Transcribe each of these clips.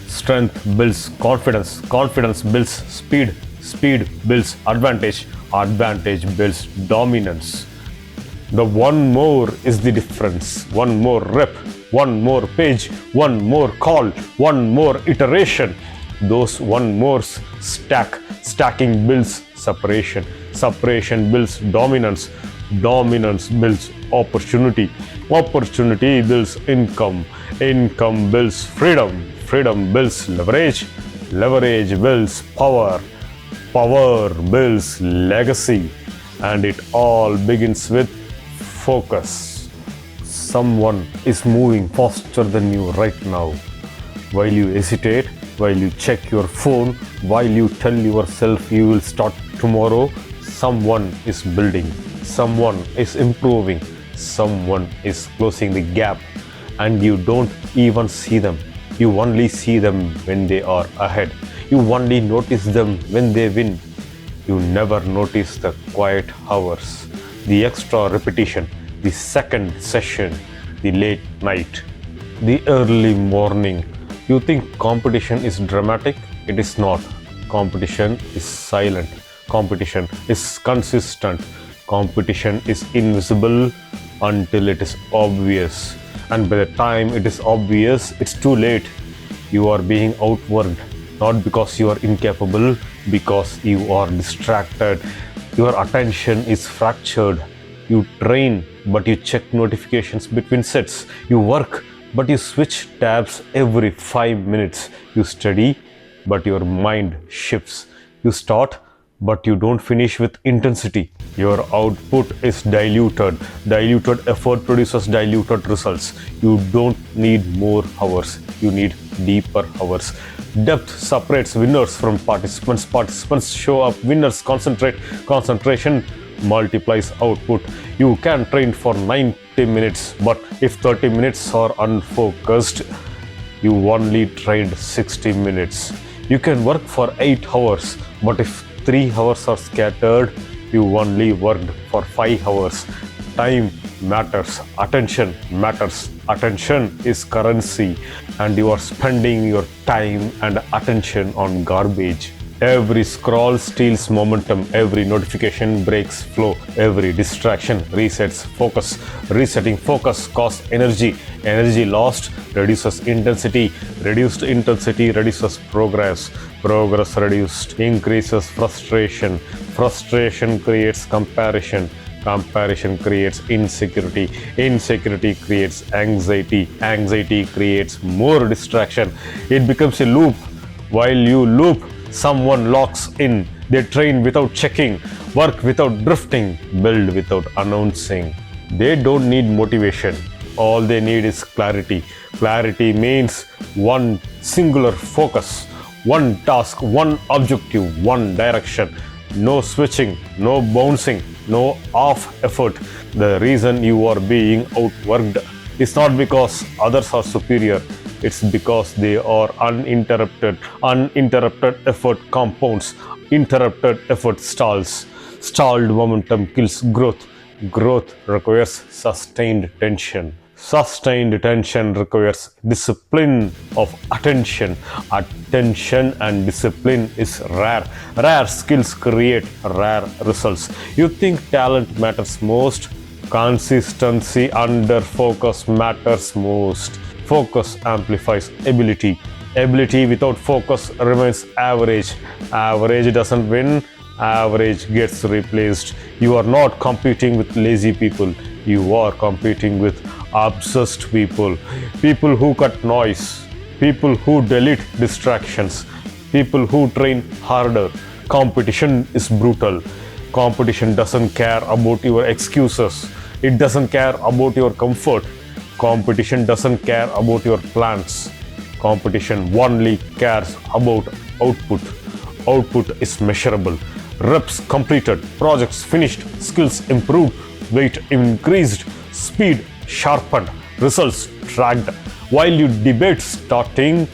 Strength builds confidence, confidence builds speed, speed builds advantage, advantage builds dominance. The one more is the difference. One more rep, one more page, one more call, one more iteration. Those one mores stacking builds separation, separation builds dominance, dominance builds opportunity, opportunity builds income, income builds freedom, freedom builds leverage, leverage builds power, power builds legacy, and it all begins with focus. Someone is moving faster than you right now. While you hesitate, while you check your phone, while you tell yourself you will start tomorrow, someone is building, someone is improving, someone is closing the gap, and you don't even see them. You only see them when they are ahead. You only notice them when they win. You never notice the quiet hours, the extra repetition, the second session, the late night, the early morning. You think competition is dramatic? It is not. Competition is silent. Competition is consistent. Competition is invisible until it is obvious. And by the time it is obvious, it's too late. You are being outworked, not because you are incapable, because you are distracted. Your attention is fractured. You train, but you check notifications between sets. You work, but you switch tabs every 5 minutes. You study, but your mind shifts. You start, but you don't finish with intensity. Your output is diluted. Diluted effort produces diluted results. You don't need more hours. You need deeper hours. Depth separates winners from participants. Participants show up. Winners concentrate. Concentration multiplies output. You can train for 90 minutes, but if 30 minutes are unfocused, you only trained 60 minutes. You can work for 8 hours, but if 3 hours are scattered, you only worked for 5 hours. Time matters, attention matters. Attention is currency, and you are spending your time and attention on garbage. Every scroll steals momentum, every notification breaks flow, every distraction resets focus. Resetting focus costs energy. Energy lost reduces intensity. Reduced intensity reduces progress. Progress reduced increases frustration. Frustration creates comparison. Comparison creates insecurity. Insecurity creates anxiety. Anxiety creates more distraction. It becomes a loop. While you loop, someone locks in. They train without checking, work without drifting, build without announcing. They don't need motivation. All they need is clarity. Clarity means one singular focus, one task, one objective, one direction. No switching, no bouncing, no off effort. The reason you are being outworked is not because others are superior. It's because they are uninterrupted. Uninterrupted effort compounds. Interrupted effort stalls. Stalled momentum kills growth. Growth requires sustained tension. Sustained tension requires discipline of attention. Attention and discipline is rare. Rare skills create rare results. You think talent matters most? Consistency under focus matters most. Focus amplifies ability. Ability without focus remains average. Average doesn't win. Average gets replaced. You are not competing with lazy people. You are competing with obsessed people. People who cut noise. People who delete distractions. People who train harder. Competition is brutal. Competition doesn't care about your excuses. It doesn't care about your comfort. Competition doesn't care about your plans. Competition only cares about output. Output is measurable. Reps completed, projects finished, skills improved, weight increased, speed sharpened, results tracked. While you debate starting,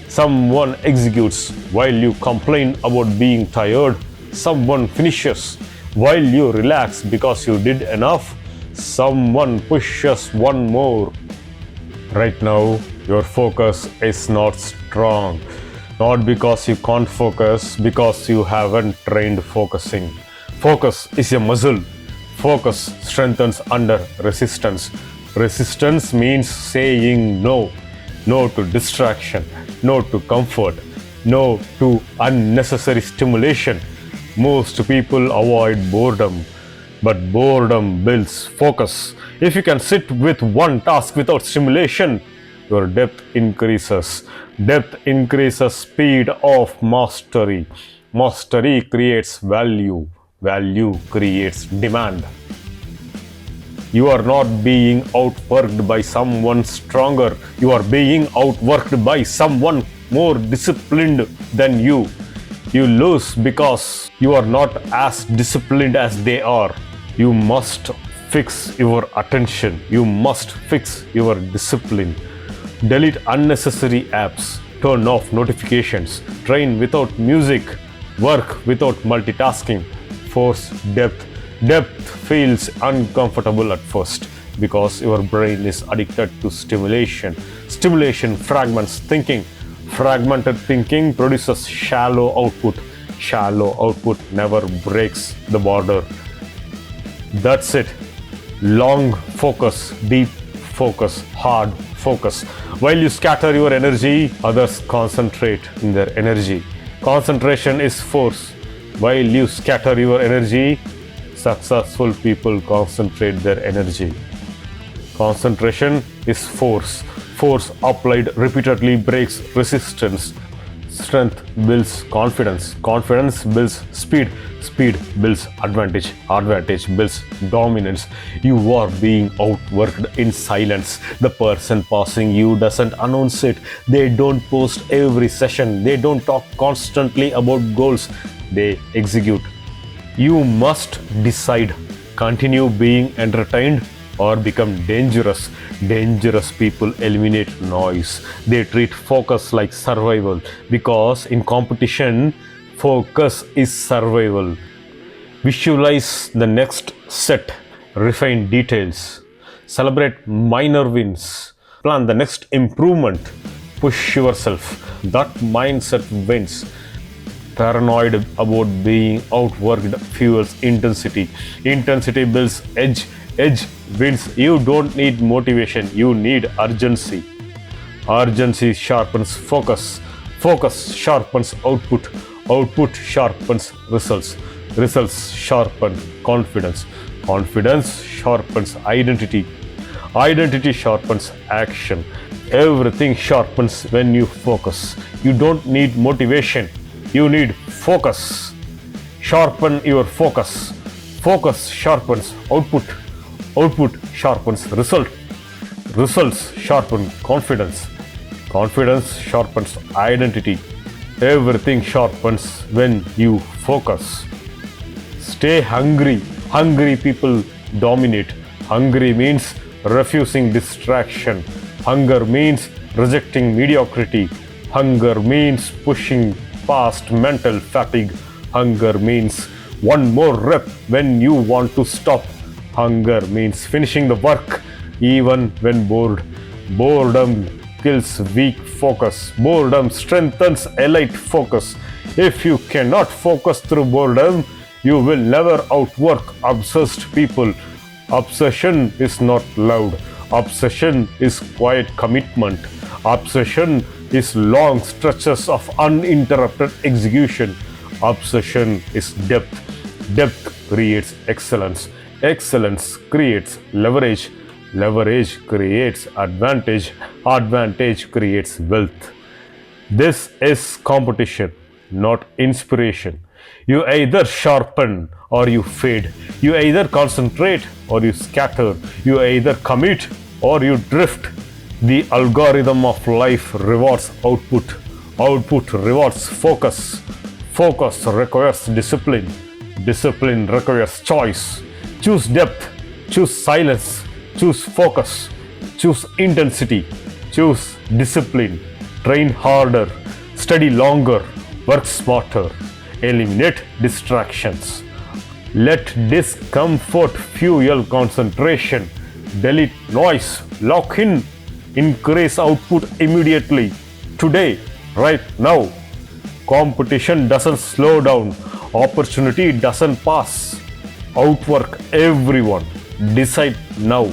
someone executes. While you complain about being tired, Someone finishes while you relax because you did enough. Someone pushes one more. Right now, your focus is not strong. Not because you can't focus, because you haven't trained focusing. Focus is a muscle. Focus strengthens under resistance. Resistance means saying no. No to distraction. No to comfort. No to unnecessary stimulation. Most people avoid boredom, but boredom builds focus. If you can sit with one task without stimulation, your depth increases. Depth increases speed of mastery. Mastery creates value. Value creates demand. You are not being outworked by someone stronger. You are being outworked by someone more disciplined than you. You lose because you are not as disciplined as they are. You must fix your attention. You must fix your discipline. Delete unnecessary apps. Turn off notifications. Train without music. Work without multitasking. Force depth. Depth feels uncomfortable at first because your brain is addicted to stimulation. Stimulation fragments thinking. Fragmented thinking produces shallow output. Shallow output never breaks the border. That's it. Long focus, deep focus, hard focus. While you scatter your energy, others concentrate in their energy. Concentration is force. While you scatter your energy, successful people concentrate their energy. Concentration is force. Force applied repeatedly breaks resistance. Strength builds confidence. Confidence builds speed. Speed builds advantage. Advantage builds dominance. You are being outworked in silence. The person passing you doesn't announce it. They don't post every session. They don't talk constantly about goals. They execute. You must decide. Continue being entertained or become dangerous. Dangerous people eliminate noise. They treat focus like survival because in competition, focus is survival. Visualize the next set. Refine details. Celebrate minor wins. Plan the next improvement. Push yourself. That mindset wins. Paranoid about being outworked fuels intensity. Intensity builds edge. Edge wins. You don't need motivation. You need urgency. Urgency sharpens focus. Focus sharpens output. Output sharpens results. Results sharpen confidence. Confidence sharpens identity. Identity sharpens action. Everything sharpens when you focus. You don't need motivation. You need focus. Sharpen your focus. Focus sharpens output. Output sharpens result. Results sharpen confidence. Confidence sharpens identity. Everything sharpens when you focus. Stay hungry. Hungry people dominate. Hungry means refusing distraction. Hunger means rejecting mediocrity. Hunger means pushing past mental fatigue. Hunger means one more rep when you want to stop. Hunger means finishing the work even when bored. Boredom kills weak focus. Boredom strengthens elite focus. If you cannot focus through boredom, you will never outwork obsessed people. Obsession is not loud. Obsession is quiet commitment. Obsession is long stretches of uninterrupted execution. Obsession is depth. Depth creates excellence. Excellence creates leverage. Leverage creates advantage. Advantage creates wealth. This is competition, not inspiration. You either sharpen or you fade. You either concentrate or you scatter. You either commit or you drift. The algorithm of life rewards output. Output rewards focus. Focus requires discipline. Discipline requires choice. Choose depth. Choose silence. Choose focus. Choose intensity. Choose discipline. Train harder. Study longer. Work smarter. Eliminate distractions. Let discomfort fuel concentration. Delete noise. Lock in. Increase output immediately. Today, right now. Competition doesn't slow down. Opportunity doesn't pass. Outwork everyone. Decide now.